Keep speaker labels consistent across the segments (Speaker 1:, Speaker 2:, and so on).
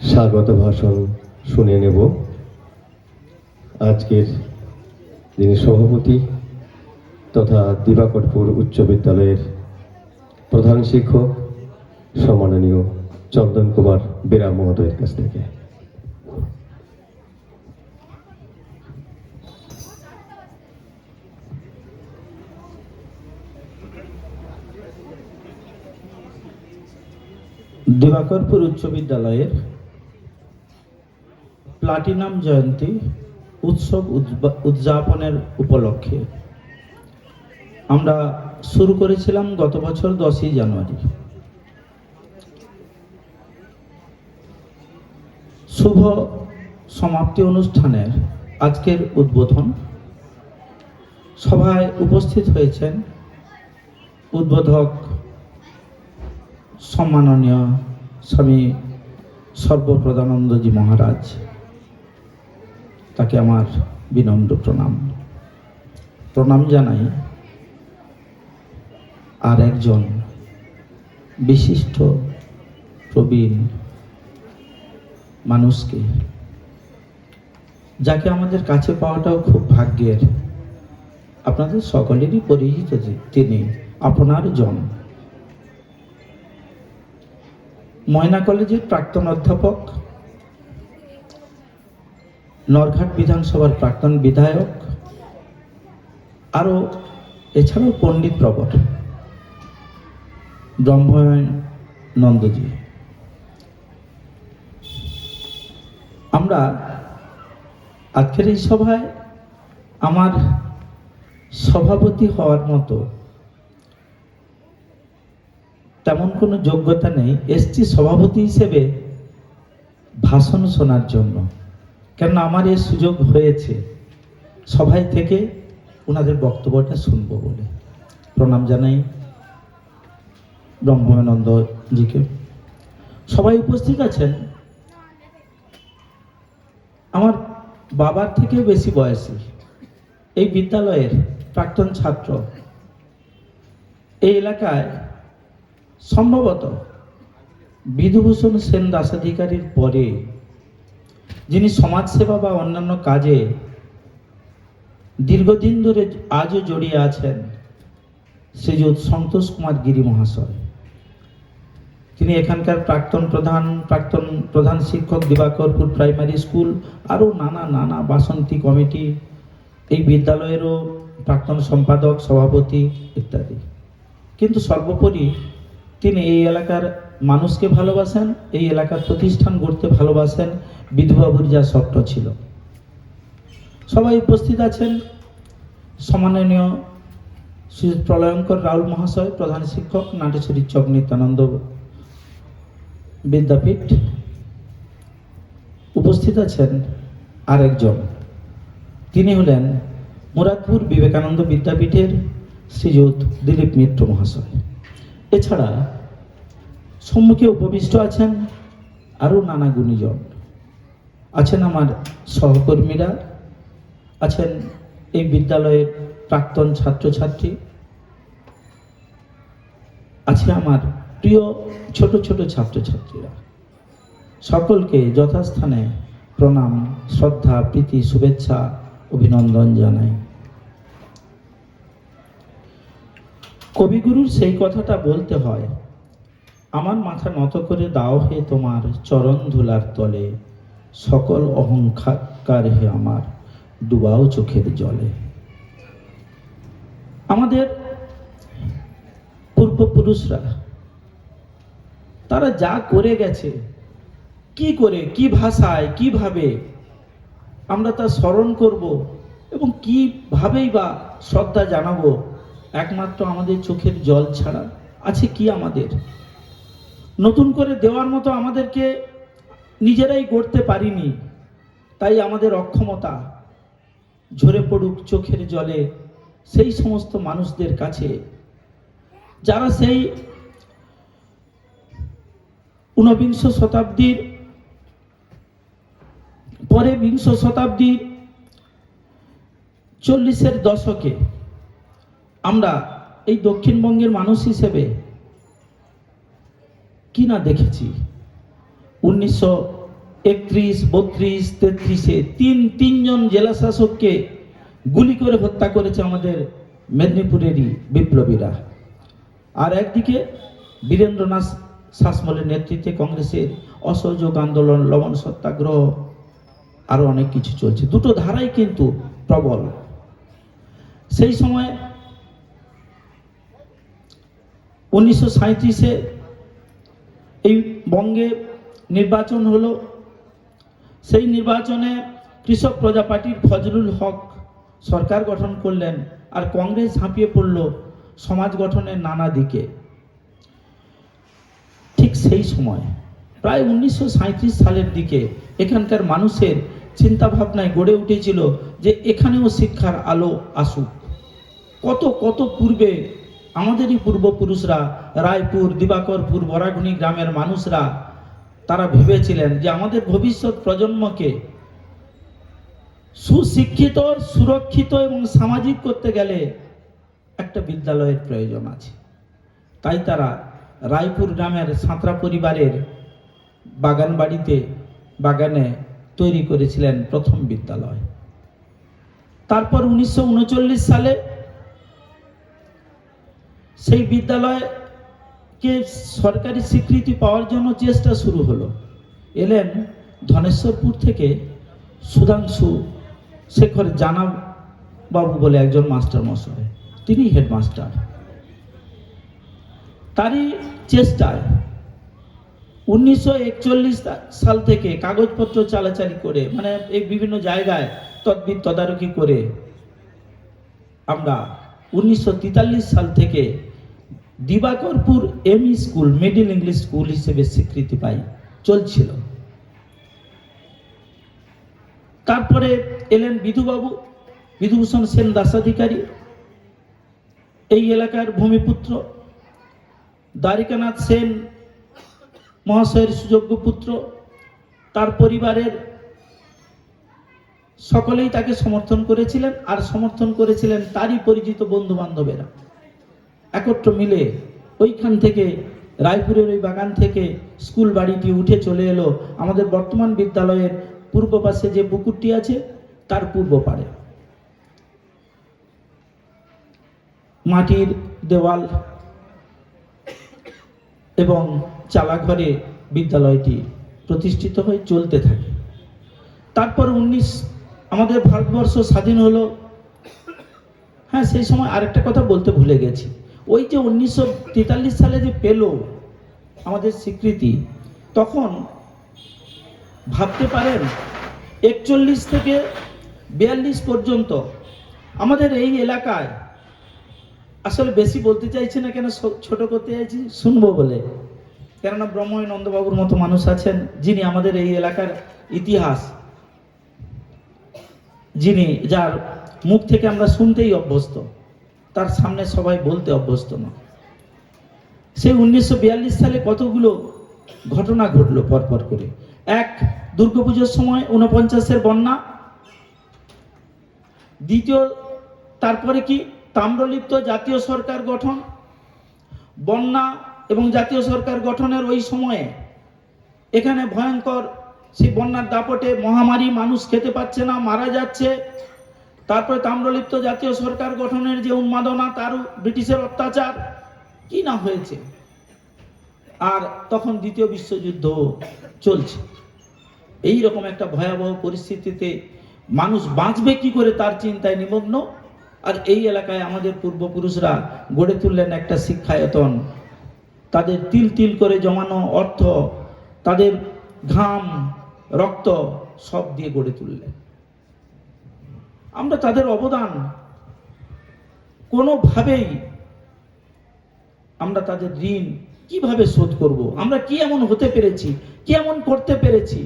Speaker 1: স্বাগত ভাষণ শুনে নেব। আজকের যিনি সভাপতি তথা দিবাকরপুর উচ্চ বিদ্যালয়ের প্রধান শিক্ষক সম্মাননীয় চন্দন কুমার বেরা মহোদয়ের কাছ থেকে।
Speaker 2: দিবাকরপুর উচ্চ বিদ্যালয়ের প্লাটিনাম জয়ন্তী উৎসব উদযাপনের উপলক্ষে আমরা শুরু করেছিলাম গত বছর 10ই জানুয়ারি। শুভ সমাপ্তি অনুষ্ঠানের আজকের উদ্বোধন সভায় উপস্থিত হয়েছেন উদ্বোধক সম্মাননীয় স্বামী সর্বপ্রদানন্দজি মহারাজ। তাকে আমার বিনম্র প্রণাম জানাই। আর একজন বিশিষ্ট প্রবীণ মানুষকে, যাকে আমাদের কাছে পাওয়াটাও খুব ভাগ্যের, আপনাদের সকলেরই পরিচিত, তিনি আপনার জন ময়না কলেজের প্রাক্তন অধ্যাপক, নরঘাট বিধানসভার প্রাক্তন বিধায়ক, আরও এছাড়াও পণ্ডিত প্রবর ব্রহ্মানন্দজি। আমরা আজকের এই সভায় আমার সভাপতি হওয়ার মতো তেমন কোনো যোগ্যতা নেই, এসছি সভাপতি হিসেবে ভাষণ শোনার জন্য। কেন আমার এই সুযোগ হয়েছে সভায় থেকে ওনাদের বক্তব্যটা শুনবো বলে। প্রণাম জানাই ব্রহ্মানন্দজিকে। সবাই উপস্থিত আছেন আমার বাবার থেকে বেশি বয়সী, এই বিদ্যালয়ের প্রাক্তন ছাত্র। এই এলাকায় সম্ভবত বিধুভূষণ সেন দাসাধিকারীর পরে যিনি সমাজসেবা বা অন্যান্য কাজে দীর্ঘদিন ধরে আজও জড়িয়ে আছেন, শ্রীযুত সন্তোষ কুমার গিরি মহাশয়। তিনি এখানকার প্রাক্তন প্রধান শিক্ষক, দিবাকরপুর প্রাইমারি স্কুল, আরও নানা বাসন্তী কমিটি, এই বিদ্যালয়েরও প্রাক্তন সম্পাদক, সভাপতি ইত্যাদি। কিন্তু সর্বোপরি তিনি এই এলাকার মানুষকে ভালোবাসেন, এই এলাকার প্রতিষ্ঠান গড়তে ভালোবাসেন, বিধুবাবুর যা স্বপ্ন ছিল। সবাই উপস্থিত আছেন সম্মাননীয় শ্রী প্রলয়ঙ্কর রাউল মহাশয়, প্রধান শিক্ষক, নাটেশ্বরী চক নিত্যানন্দ বিদ্যাপীঠ। উপস্থিত আছেন আরেকজন, তিনি হলেন মুরাদপুর বিবেকানন্দ বিদ্যাপীঠের শ্রীযুত দিলীপ মিত্র মহাশয়। এছাড়া সম্মুখে উপবিষ্ট আছেন আরও নানা গুণীজন। আছেন আমার সহকর্মীরা, আছেন এই বিদ্যালয়ের প্রাক্তন ছাত্রছাত্রী, আছে আমার প্রিয় ছোট ছোট ছাত্রছাত্রীরা। সকলকে যথাস্থানে প্রণাম, শ্রদ্ধা, প্রীতি, শুভেচ্ছা, অভিনন্দন জানাই। কবিগুরুর সেই কথাটা বলতে হয়, আমার মাথা নত করে দাও হে তোমার চরণ ধুলার তলে, সকল অহংকার হে আমার ডুবাও চোখের জলে। আমাদের পূর্বপুরুষরা তারা যা করে গেছে, কি করে, কি ভাষায়, কিভাবে আমরা তা স্মরণ করব এবং কিভাবেই বা শ্রদ্ধা জানাবো, একমাত্র আমাদের চোখের জল ছাড়া আছে কি আমাদের? নতুন করে দেওয়ার মতো আমাদেরকে নিজেরাই গড়তে পারিনি, তাই আমাদের অক্ষমতা। ঝরে পড়ুক চোখের জলে সেই সমস্ত মানুষদের কাছে যারা সেই ঊনবিংশ শতাব্দীর পরে বিংশ শতাব্দীর 40-এর দশকে আমরা এই দক্ষিণবঙ্গের মানুষ হিসেবে কি না দেখেছি। 31, 32, 33-এ তিনজন জেলা শাসককে গুলি করে হত্যা করেছে আমাদের মেদিনীপুরেরই বিপ্লবীরা। আর একদিকে বীরেন্দ্রনাথ শাসমলের নেতৃত্বে কংগ্রেসের অসহযোগ আন্দোলন, লবণ সত্যাগ্রহ, আরো অনেক কিছু চলছে। দুটো ধারাই কিন্তু প্রবল। সেই সময় 1937-এ এই বঙ্গে নির্বাচন হলো। সেই নির্বাচনে কৃষক প্রজা পার্টির ফজলুল হক সরকার গঠন করলেন, আর কংগ্রেস ঝাঁপিয়ে পড়ল সমাজ গঠনের নানা দিকে। ঠিক সেই সময় প্রায় 1937 সালের দিকে এখানকার মানুষের চিন্তা ভাবনায় গড়ে উঠেছিল যে এখানেও শিক্ষার আলো আসুক। কত কত পূর্বে আমাদেরই পূর্বপুরুষরা, রায়পুর, দিবাকরপুর, বরাগুনি গ্রামের মানুষরা তারা ভেবেছিলেন যে আমাদের ভবিষ্যৎ প্রজন্মকে সুশিক্ষিত, সুরক্ষিত এবং সামাজিক করতে গেলে একটা বিদ্যালয়ের প্রয়োজন আছে। তাই তারা রায়পুর গ্রামের সাঁতরা পরিবারের বাগানে তৈরি করেছিলেন প্রথম বিদ্যালয়। তারপর 1939 সালে সেই বিদ্যালয়কে সরকারি স্বীকৃতি পাওয়ার জন্য চেষ্টা শুরু হলো। এলেন ধনেশ্বরপুর থেকে সুধাংশু শেখর জানা বাবু বলে একজন মাস্টার মশাই, তিনি হেডমাস্টার। তারই চেষ্টায় 1941 সাল থেকে কাগজপত্র চালাচালি করে, মানে এই বিভিন্ন জায়গায় তদারকি করে আমরা 1943 সাল থেকে Dibakarpur ME school, middle English school হিসেবে স্বীকৃতি পাই, চলছিল। তারপরে এলেন বিধুবাবু, বিধুভূষণ সেন দাসাধিকারী, এই এলাকার ভূমিপুত্র। দ্বারিকানাথ সেন মহাশয়ের সুযোগ্য পুত্র। তার পরিবারের সকলেই তাকে সমর্থন করেছিলেন, আর সমর্থন করেছিলেন তারই পরিচিত বন্ধু বান্ধবেরা। একত্র মিলে ওইখান থেকে, রায়পুরের ওই বাগান থেকে স্কুল বাড়িটি উঠে চলে এলো আমাদের বর্তমান বিদ্যালয়ের পূর্ব পাশে যে পুকুরটি আছে তার পূর্ব পাড়ে। মাটির দেওয়াল এবং চালাঘরে বিদ্যালয়টি প্রতিষ্ঠিত হয়ে চলতে থাকে। তারপর আমাদের ভারতবর্ষ স্বাধীন হলো। হ্যাঁ, সেই সময় আরেকটা কথা বলতে ভুলে গেছি। ওই যে 1943 সালে যে পেল আমাদের স্বীকৃতি, তখন ভাবতে পারেন 41 থেকে 42 পর্যন্ত আমাদের এই এলাকায়, আসলে বেশি বলতে চাইছি না কেন, ছোট করতে চাইছি শুনবো বলে, কেননা ব্রহ্ময় নন্দবাবুর মতো মানুষ আছেন যিনি আমাদের এই এলাকার ইতিহাস, যার মুখ থেকে আমরা শুনতেই অভ্যস্ত, তার সামনে সবাই বলতে অভ্যস্ত না। সেই 1942 সালে কতগুলো ঘটনা ঘটলো পরপর করে। এক, দুর্গাপুজোর সময় 49-এর বন্যা। দ্বিতীয়, তারপরে কি তাম্রলিপ্ত জাতীয় সরকার গঠন। বন্যা এবং জাতীয় সরকার গঠনের ওই সময়ে এখানে ভয়ঙ্কর সেই বন্যার দাপটে মহামারী, মানুষ খেতে পাচ্ছে না, মারা যাচ্ছে। তারপরে তাম্রলিপ্ত জাতীয় সরকার গঠনের যে উন্মাদনা, তার ব্রিটিশের অত্যাচার, কি না হয়েছে। আর তখন দ্বিতীয় বিশ্বযুদ্ধ চলছে। এই রকম একটা ভয়াবহ পরিস্থিতিতে মানুষ বাঁচবে কি করে তার চিন্তায় নিমগ্ন। আর এই এলাকায় আমাদের পূর্বপুরুষরা গড়ে তুললেন একটা শিক্ষায়তন। তাদের তিল তিল করে জমানো অর্থ, তাদের ঘাম, রক্ত সব দিয়ে গড়ে তুললেন। আমরা তাদের অবদান কোনোভাবেই, আমরা তাদের ঋণ কিভাবে শোধ করব? আমরা কি এমন হতে পেরেছি, কি এমন করতে পেরেছি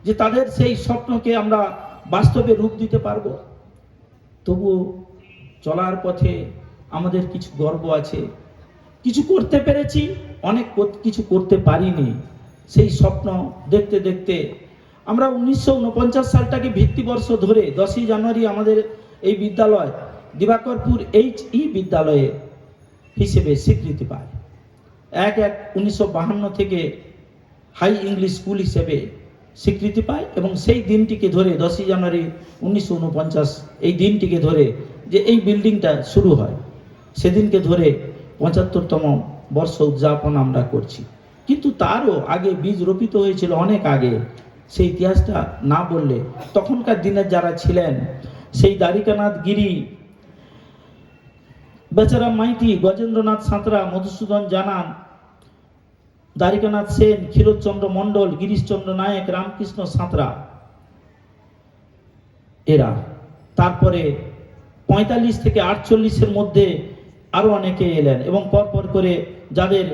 Speaker 2: যে তাদের সেই স্বপ্নকে আমরা বাস্তবে রূপ দিতে পারবো? তবু চলার পথে আমাদের কিছু গর্ব আছে। কিছু করতে পেরেছি, অনেক কিছু করতে পারিনি। সেই স্বপ্ন দেখতে দেখতে আমরা 1949 সালটাকে ভিত্তিবর্ষ ধরে 10ই জানুয়ারি আমাদের এই বিদ্যালয় দিবাকরপুর HE বিদ্যালয়ে হিসেবে স্বীকৃতি পায়। 1/1/1952 থেকে হাই ইংলিশ স্কুল হিসেবে স্বীকৃতি পায় এবং সেই দিনটিকে ধরে 10ই জানুয়ারি 1949 এই দিনটিকে ধরে যে এই বিল্ডিংটা শুরু হয় সেদিনকে ধরে 75তম বর্ষ উদযাপন আমরা করছি। কিন্তু তারও আগে বীজ রোপিত হয়েছিল অনেক আগে, সেই ইতিহাসটা না বললে তখনকার দিনের যারা ছিলেন সেই দ্বারিকানাথ গিরি, বেচারাম মাইতি, গজেন্দ্রনাথ সাঁতরা, মধুসূদন জানান, দ্বারিকানাথ সেন, ক্ষীরোদচন্দ্র মণ্ডল, গিরিশচন্দ্র নায়ক, রামকৃষ্ণ সাঁতরা, এরা তারপরে 45 থেকে 48-এর মধ্যে আরো অনেকে এলেন এবং পরপর করে যাদের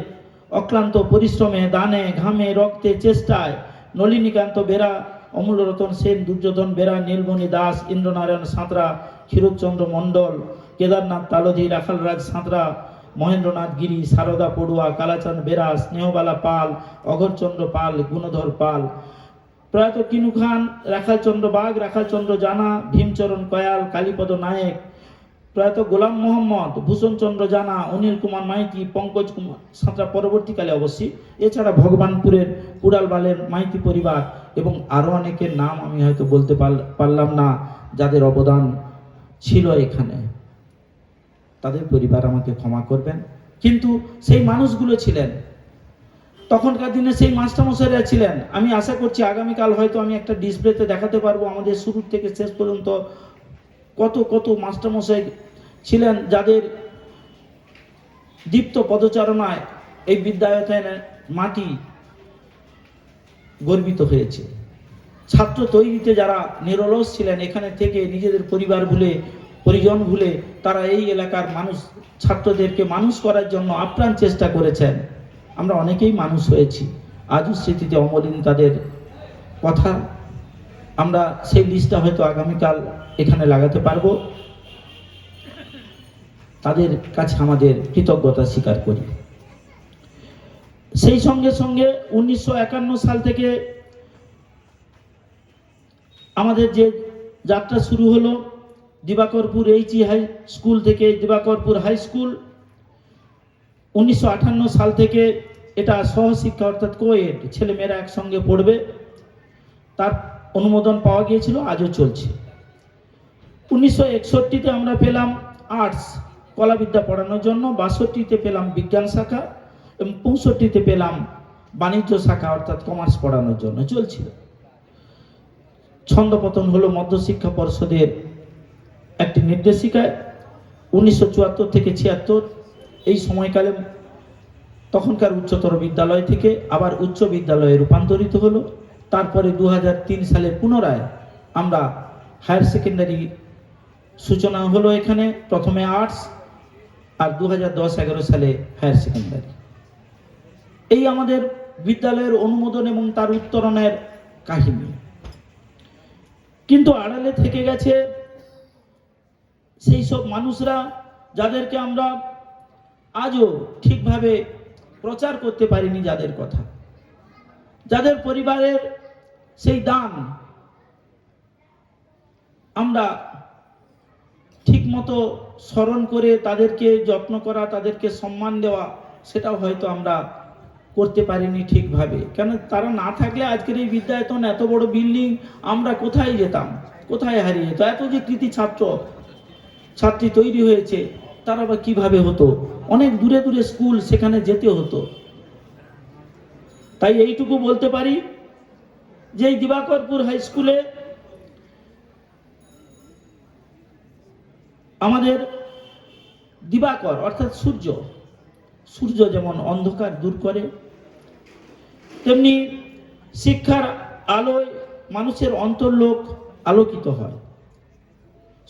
Speaker 2: অক্লান্ত পরিশ্রমে, দানে, ঘামে, রক্তে, চেষ্টায় নলিনীকান্ত বেরা, অমূল্যরতন সেন, দুর্যোধন বেরা, নীলমণি দাস, ইন্দ্রনারায়ণ সাঁতরা, ক্ষীরোদচন্দ্র মণ্ডল, কেদারনাথ তালধি, রাখালরাজ সাঁতরা, মহেন্দ্রনাথ গিরি, সারদা পড়ুয়া, কালাচাঁদ বেরা, স্নেহবালা পাল, অঘরচন্দ্র পাল, গুণধর পাল, প্রয়াত কিনু খান, রাখালচন্দ্র বাগ, রাখালচন্দ্র জানা, ভীমচরণ কয়াল, কালীপদ নায়েক, প্রয়াত গোলাম মোহাম্মদ, ভূষণচন্দ্র জানা, অনিল কুমার মাইতি, পঙ্কজ কুমার সাঁতরা পরবর্তীকালে অবশ্যই, এছাড়া ভগবানপুরের কুড়ালবালের মাইতি পরিবার এবং আরও অনেকের নাম আমি হয়তো বলতে পারলাম না, যাদের অবদান ছিল এখানে, তাদের পরিবার আমাকে ক্ষমা করবেন। কিন্তু সেই মানুষগুলো ছিলেন, তখনকার দিনে সেই মাস্টারমশাইরা ছিলেন। আমি আশা করছি আগামীকাল হয়তো আমি একটা ডিসপ্লেতে দেখাতে পারবো আমাদের শুরু থেকে শেষ পর্যন্ত কত কত মাস্টারমশাই ছিলেন, যাদের দীপ্ত পদচারণায় এই বিদ্যায়তনের মাটি গর্বিত হয়েছে। ছাত্র তৈরিতে যারা নিরলস ছিলেন, এখানে থেকে নিজেদের পরিবার ভুলে, পরিজন ভুলে তারা এই এলাকার মানুষ, ছাত্রদেরকে মানুষ করার জন্য আপ্রাণ চেষ্টা করেছেন। আমরা অনেকেই মানুষ হয়েছি, আজও স্মৃতিতে অমলিন তাদের কথা। আমরা সেই লিস্টটা হয়তো আগামীকাল এখানে লাগাতে পারবো। তাদের কাছে আমাদের কৃতজ্ঞতা স্বীকার করি। সেই সঙ্গে সঙ্গে 1951 সাল থেকে আমাদের যে যাত্রা শুরু হলো, দিবাকরপুর এইচই হাই স্কুল থেকে দিবাকরপুর হাই স্কুল, 1958 সাল থেকে এটা সহশিক্ষা অর্থাৎ কোয়েড, ছেলেমেয়েরা একসঙ্গে পড়বে, তার অনুমোদন পাওয়া গিয়েছিল, আজও চলছে। 1961-তে আমরা পেলাম আর্টস, কলাবিদ্যা পড়ানোর জন্য, 62-তে পেলাম বিজ্ঞান শাখা এবং 65-তে পেলাম বাণিজ্য শাখা অর্থাৎ কমার্স পড়ানোর জন্য, চলছিল। ছন্দপতন হলো মধ্যশিক্ষা পর্ষদের একটি নির্দেশিকায় 1974 থেকে 76 এই সময়কালে তখনকার উচ্চতর বিদ্যালয় থেকে আবার উচ্চ বিদ্যালয়ে রূপান্তরিত হলো। তারপরে 2003 সালে পুনরায় আমরা হায়ার সেকেন্ডারি সূচনা হলো এখানে, প্রথমে আর্টস আর 2010-11 সালে হায়ার সেকেন্ডারি। এই আমাদের বিদ্যালয়ের অনুমোদন এবং তার উত্তরণের কাহিনী। কিন্তু আড়ালে থেকে গেছে সেই সব মানুষরা যাদেরকে আমরা আজও ঠিকভাবে প্রচার করতে পারিনি, যাদের কথা, যাদের পরিবারের সেই দান আমরা ঠিকমতো স্মরণ করে তাদেরকে যত্ন করা, তাদেরকে সম্মান দেওয়া, সেটাও হয়তো আমরা করতে পারিনি ঠিকভাবে। কেন তারা না থাকলে আজকের এই বিদ্যায়তন, এত বড় বিল্ডিং, আমরা কোথায় যেতাম, কোথায় হারিয়ে যেত? এত যে কৃতি ছাত্র ছাত্রী তৈরি হয়েছে, তারা বা কিভাবে হতো? অনেক দূরে দূরে স্কুল, সেখানে যেতে হতো। তাই এইটুকু বলতে পারি যে এই দিবাকরপুর হাই স্কুলে আমাদের দিবাকর অর্থাৎ সূর্য, সূর্য যেমন অন্ধকার দূর করে, তেমনি শিক্ষার আলোয় মানুষের অন্তর্লোক আলোকিত হয়।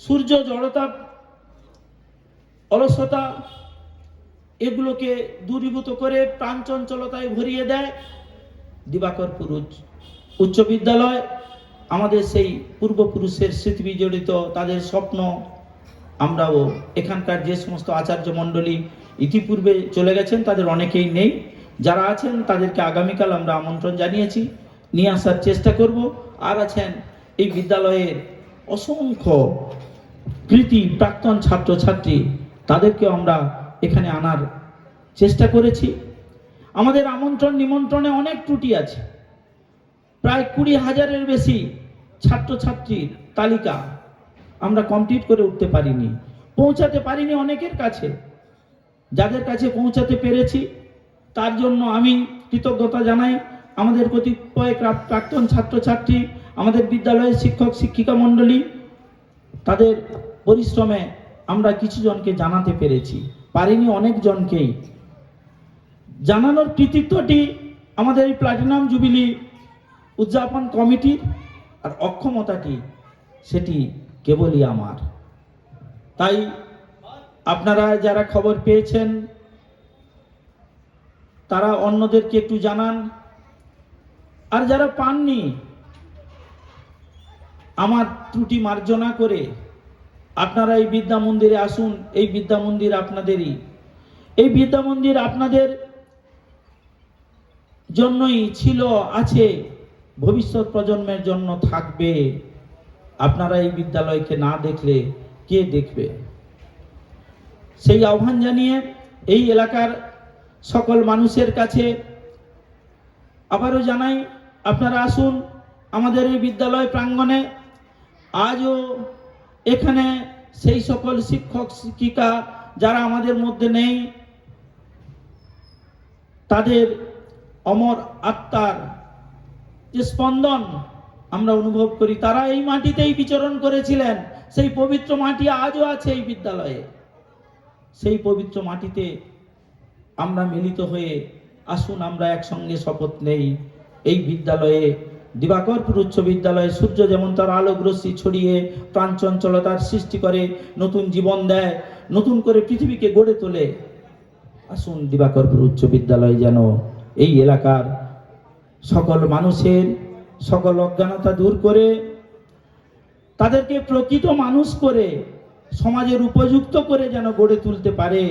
Speaker 2: সূর্য জড়তা, অলসতা এগুলোকে দূরীভূত করে প্রাণচঞ্চলতায় ভরিয়ে দেয়। দিবাকরপুর উচ্চ বিদ্যালয় আমাদের সেই পূর্বপুরুষের স্মৃতি বিজড়িত, তাদের স্বপ্ন। আমরাও এখানকার যে সমস্ত আচার্য মণ্ডলী ইতিপূর্বে চলে গেছেন, তাদের অনেকেই নেই, যারা আছেন তাদেরকে আগামীকাল আমরা আমন্ত্রণ জানিয়েছি, নিয়ে আসার চেষ্টা করব। আর আছেন এই বিদ্যালয়ের অসংখ্য কৃতি প্রাক্তন ছাত্রছাত্রী, তাদেরকেও আমরা এখানে আনার চেষ্টা করেছি। আমাদের আমন্ত্রণ নিমন্ত্রণে অনেক ত্রুটি আছে, প্রায় 20,000-এর বেশি ছাত্রছাত্রীর তালিকা আমরা কমপ্লিট করে উঠতে পারিনি, পৌঁছাতে পারিনি অনেকের কাছে। যাদের কাছে পৌঁছাতে পেরেছি তার জন্য আমি কৃতজ্ঞতা জানাই। আমাদের কতিপয় প্রাক্তন ছাত্রছাত্রী, আমাদের বিদ্যালয়ের শিক্ষক শিক্ষিকা মণ্ডলী, তাদের পরিশ্রমে আমরা কিছু জনকে জানাতে পেরেছি, পারিনি অনেক জনকেই। জানানোর কৃতিত্বটি আমাদের এই প্লাটিনাম জুবিলি উদযাপন কমিটির, আর অক্ষমতাটি সেটি কেবলই আমার। তাই আপনারা যারা খবর পেয়েছেন তারা অন্যদেরকে একটু জানান, আর যারা পাননি আমার ত্রুটি মার্জনা করে আপনারা এই বিদ্যা মন্দিরে আসুন। এই বিদ্যা মন্দির আপনাদেরই, এই বিদ্যা মন্দির আপনাদের জন্যই ছিল, আছে, ভবিষ্যৎ প্রজন্মের জন্য থাকবে। আপনারা এই বিদ্যালয়কে না দেখলে কে দেখবে? সেই আহ্বান জানিয়ে এই এলাকার সকল মানুষের কাছে আবারও জানাই, আপনারা আসুন আমাদের এই বিদ্যালয় প্রাঙ্গণে। আজও এখানে সেই সকল শিক্ষক শিক্ষিকা যারা আমাদের মধ্যে নেই, তাদের অমর আত্মার যে স্পন্দন আমরা অনুভব করি। তারা এই মাটিতেই বিচরণ করেছিলেন, সেই পবিত্র মাটি আজও আছে এই বিদ্যালয়ে। সেই পবিত্র মাটিতে আমরা মিলিত হয়ে আসুন আমরা একসঙ্গে শপথ নেই। এই বিদ্যালয়ে, দিবাকরপুর উচ্চ বিদ্যালয়ে সূর্য যেমন তার আলোক রশ্মি ছড়িয়ে প্রাণ চঞ্চলতার সৃষ্টি করে, নতুন জীবন দেয়, নতুন করে পৃথিবীকে গড়ে তোলে। আসুন দিবাকরপুর উচ্চ বিদ্যালয় যেন এই এলাকার সকল মানুষের সকল অজ্ঞানতা দূর করে তাদেরকে প্রকৃত মানুষ করে সমাজের উপযুক্ত করে যেন গড়ে তুলতে পারে।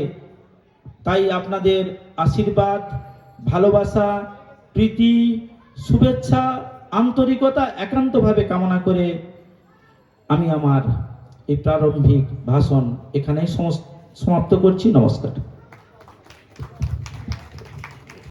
Speaker 2: তাই আপনাদের আশীর্বাদ, ভালোবাসা, প্রীতি, শুভেচ্ছা, আন্তরিকতা একান্তভাবে কামনা করে আমি আমার এই প্রারম্ভিক ভাষণ এখানেই সমাপ্ত করছি। নমস্কার।